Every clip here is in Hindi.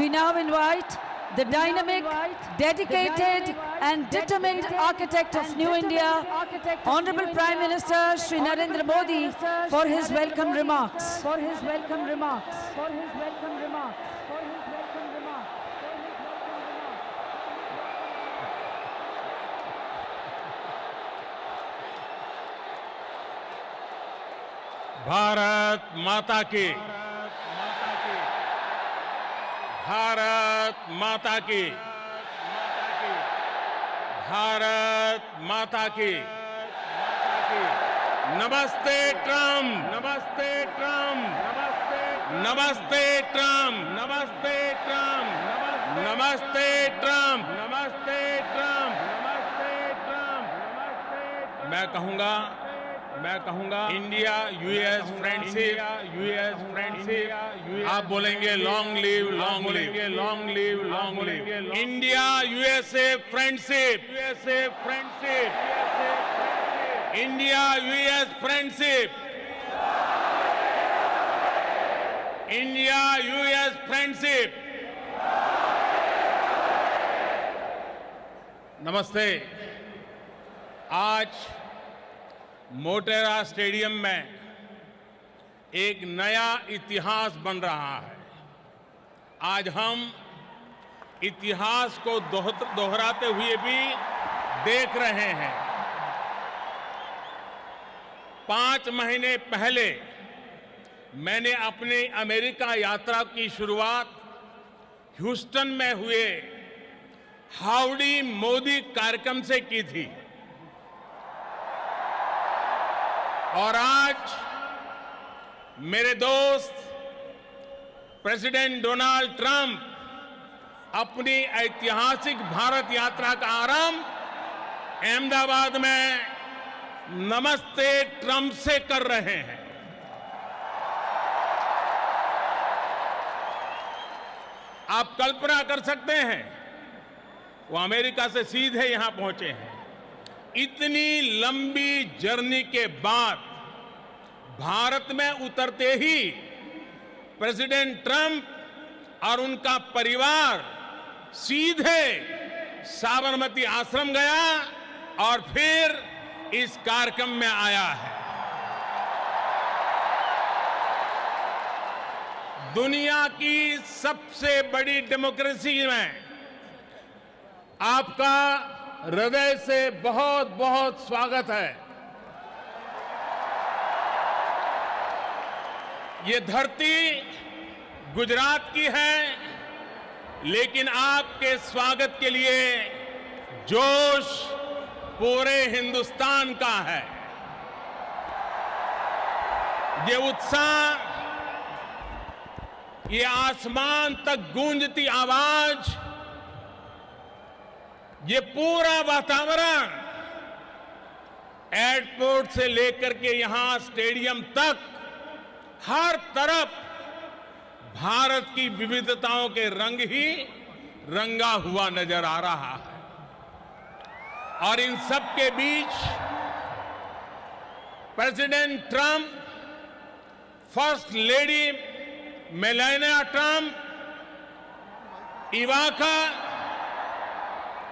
we now invite the dynamic, dedicated and determined architect of New India, Honorable Prime Minister Shri Narendra Modi, for his welcome remarks. Bharat माता की, भारत माता की, भारत माता की। नमस्ते ट्रम्प, नमस्ते ट्रम्प, नमस्ते ट्रम्प, नमस्ते ट्रम्प, नमस्ते ट्रम्प, नमस्ते ट्रम्प, नमस्ते ट्रम्प। मैं कहूंगा इंडिया यूएस फ्रेंडशिप, आप बोलेंगे long live, long live, long live, long live. India USA friendship, India US friendship, India US friendship. नमस्ते। आज मोटेरा स्टेडियम में एक नया इतिहास बन रहा है। आज हम इतिहास को दोहराते हुए भी देख रहे हैं। 5 महीने पहले मैंने अपनी अमेरिका यात्रा की शुरुआत ह्यूस्टन में हुए हाउडी मोदी कार्यक्रम से की थी और आज मेरे दोस्त प्रेसिडेंट डोनाल्ड ट्रंप अपनी ऐतिहासिक भारत यात्रा का आरंभ अहमदाबाद में नमस्ते ट्रंप से कर रहे हैं। आप कल्पना कर सकते हैं, वो अमेरिका से सीधे यहां पहुंचे हैं। इतनी लंबी जर्नी के बाद भारत में उतरते ही प्रेसिडेंट ट्रंप और उनका परिवार सीधे साबरमती आश्रम गया और फिर इस कार्यक्रम में आया है। दुनिया की सबसे बड़ी डेमोक्रेसी में आपका हृदय से बहुत बहुत स्वागत है। ये धरती गुजरात की है, लेकिन आपके स्वागत के लिए जोश पूरे हिंदुस्तान का है। ये उत्साह, ये आसमान तक गूंजती आवाज, ये पूरा वातावरण एयरपोर्ट से लेकर के यहां स्टेडियम तक हर तरफ भारत की विविधताओं के रंग ही रंगा हुआ नजर आ रहा है। और इन सब के बीच president Trump, first lady Melania Trump, Ivanka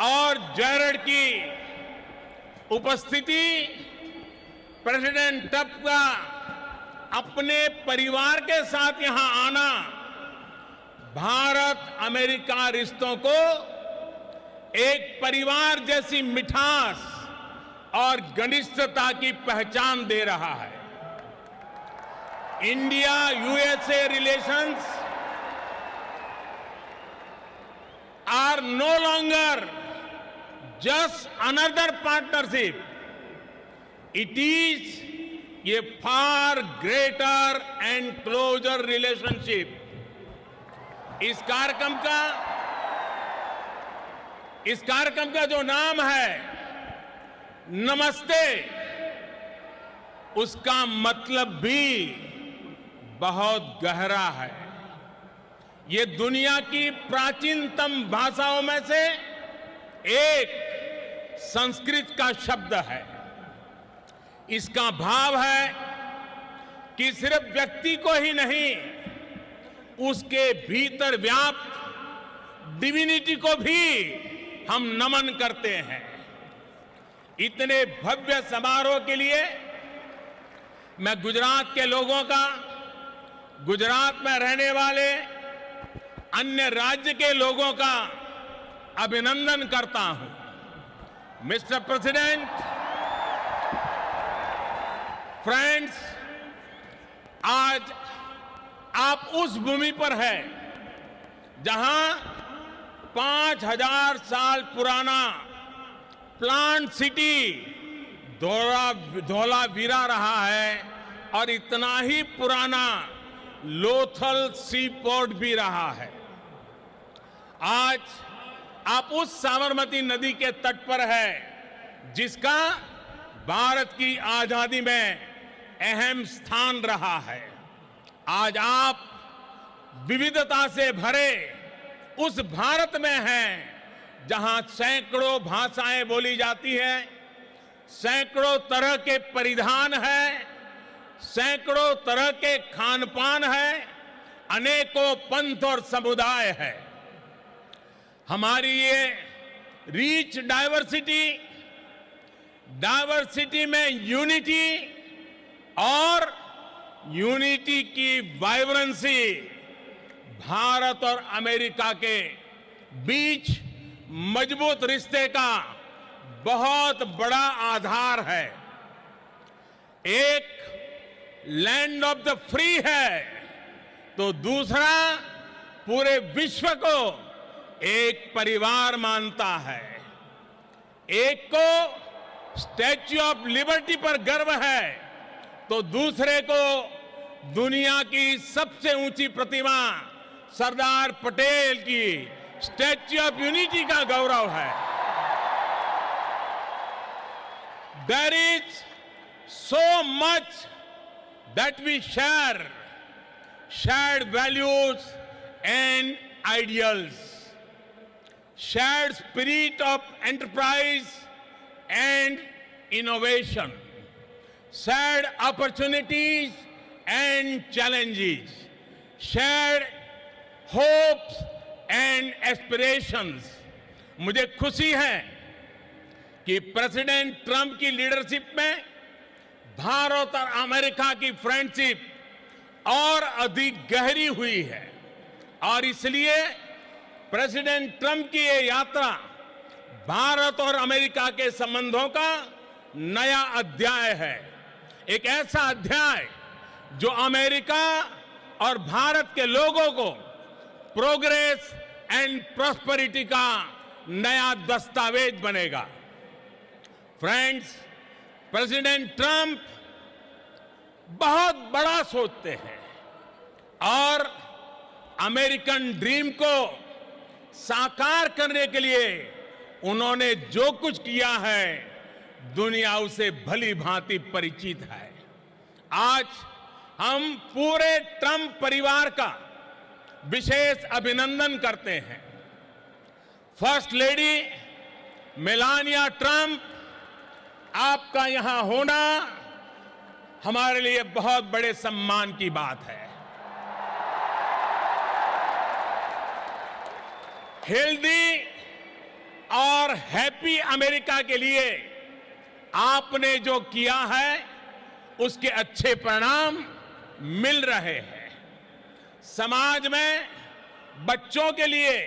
और जैरेड की उपस्थिति, प्रेसिडेंट ट्रंप का अपने परिवार के साथ यहां आना भारत अमेरिका रिश्तों को एक परिवार जैसी मिठास और घनिष्ठता की पहचान दे रहा है। India USA relations are no longer just another partnership. It is a far greater and closer relationship. इस कार्यक्रम का जो नाम है नमस्ते, उसका मतलब भी बहुत गहरा है। ये दुनिया की प्राचीनतम भाषाओं में से एक संस्कृत का शब्द है। इसका भाव है कि सिर्फ व्यक्ति को ही नहीं, उसके भीतर व्याप्त डिविनिटी को भी हम नमन करते हैं। इतने भव्य समारोह के लिए मैं गुजरात के लोगों का, गुजरात में रहने वाले अन्य राज्य के लोगों का अभिनंदन करता हूं। मिस्टर प्रेसिडेंट, फ्रेंड्स, आज आप उस भूमि पर हैं जहां 5000 साल पुराना प्लांट सिटी धौलावीरा रहा है और इतना ही पुराना लोथल सी पोर्ट भी रहा है। आज आप उस साबरमती नदी के तट पर है जिसका भारत की आजादी में अहम स्थान रहा है। आज आप विविधता से भरे उस भारत में हैं जहां सैकड़ों भाषाएं बोली जाती हैं, सैकड़ों तरह के परिधान हैं, सैकड़ों तरह के खान पान है, अनेकों पंथ और समुदाय है। हमारी ये रिच डाइवर्सिटी में यूनिटी और यूनिटी की वाइब्रेंसी भारत और अमेरिका के बीच मजबूत रिश्ते का बहुत बड़ा आधार है। एक लैंड ऑफ द फ्री है तो दूसरा पूरे विश्व को एक परिवार मानता है। एक को स्टैच्यू ऑफ लिबर्टी पर गर्व है तो दूसरे को दुनिया की सबसे ऊंची प्रतिमा सरदार पटेल की स्टैच्यू ऑफ यूनिटी का गौरव है। There is so much that we share, shared values and ideals, shared spirit of enterprise and innovation, shared opportunities and challenges, shared hopes and aspirations. मुझे खुशी है कि प्रेसिडेंट ट्रंप की लीडरशिप में भारत और अमेरिका की फ्रेंडशिप और अधिक गहरी हुई है और इसलिए प्रेसिडेंट ट्रंप की ये यात्रा भारत और अमेरिका के संबंधों का नया अध्याय है। एक ऐसा अध्याय जो अमेरिका और भारत के लोगों को प्रोग्रेस एंड प्रॉस्पेरिटी का नया दस्तावेज बनेगा। फ्रेंड्स, प्रेसिडेंट ट्रंप बहुत बड़ा सोचते हैं और अमेरिकन ड्रीम को साकार करने के लिए उन्होंने जो कुछ किया है दुनिया उसे भली भांति परिचित है। आज हम पूरे ट्रंप परिवार का विशेष अभिनंदन करते हैं। फर्स्ट लेडी मेलानिया ट्रंप, आपका यहां होना हमारे लिए बहुत बड़े सम्मान की बात है। हेल्दी और हैप्पी अमेरिका के लिए आपने जो किया है उसके अच्छे परिणाम मिल रहे हैं। समाज में बच्चों के लिए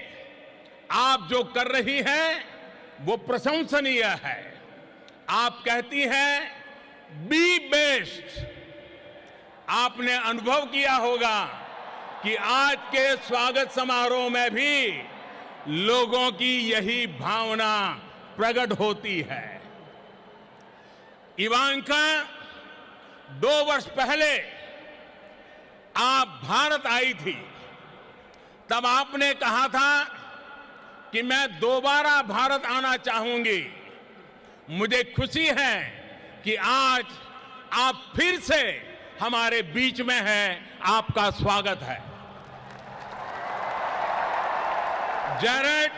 आप जो कर रही हैं वो प्रशंसनीय है। आप कहती हैं बी बेस्ट। आपने अनुभव किया होगा कि आज के स्वागत समारोह में भी लोगों की यही भावना प्रकट होती है। इवांका 2 वर्ष पहले आप भारत आई थी, तब आपने कहा था कि मैं दोबारा भारत आना चाहूंगी। मुझे खुशी है कि आज आप फिर से हमारे बीच में हैं। आपका स्वागत है। जैरेड,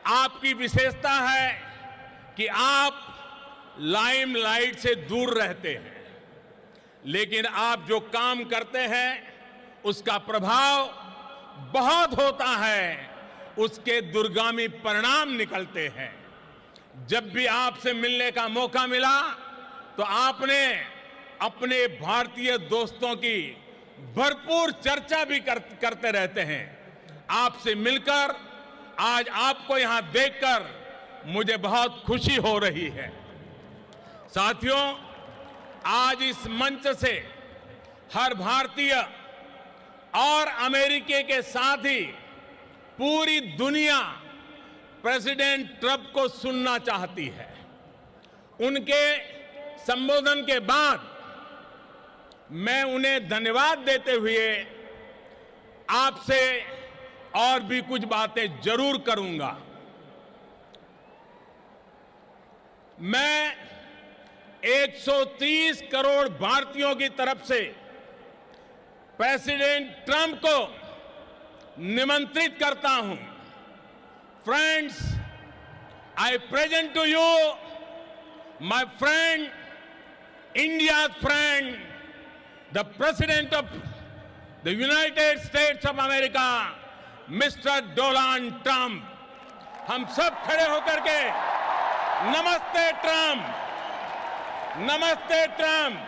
आपकी विशेषता है कि आप लाइमलाइट से दूर रहते हैं, लेकिन आप जो काम करते हैं उसका प्रभाव बहुत होता है उसके दुर्गामी परिणाम निकलते हैं। जब भी आपसे मिलने का मौका मिला तो आपने अपने भारतीय दोस्तों की भरपूर चर्चा भी करते रहते हैं। आपसे मिलकर, आज आपको यहां देखकर मुझे बहुत खुशी हो रही है। साथियों, आज इस मंच से हर भारतीय और अमेरिकी के साथ ही पूरी दुनिया प्रेसिडेंट ट्रंप को सुनना चाहती है। उनके संबोधन के बाद मैं उन्हें धन्यवाद देते हुए आपसे और भी कुछ बातें जरूर करूंगा। मैं 130 करोड़ भारतीयों की तरफ से प्रेसिडेंट ट्रंप को निमंत्रित करता हूं। Friends, I present to you my friend, India's friend, the President of the United States of America, Mr. Donald Trump। हम सब खड़े होकर के नमस्ते ट्रंप, नमस्ते Trump.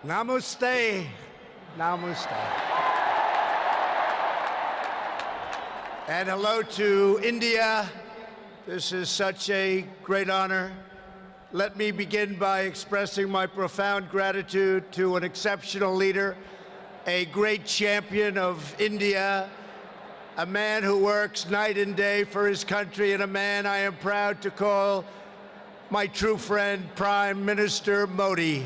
Namaste. Namaste. And hello to India. This is such a great honor. Let me begin by expressing my profound gratitude to an exceptional leader, a great champion of India, a man who works night and day for his country, and a man I am proud to call my true friend, Prime Minister Modi.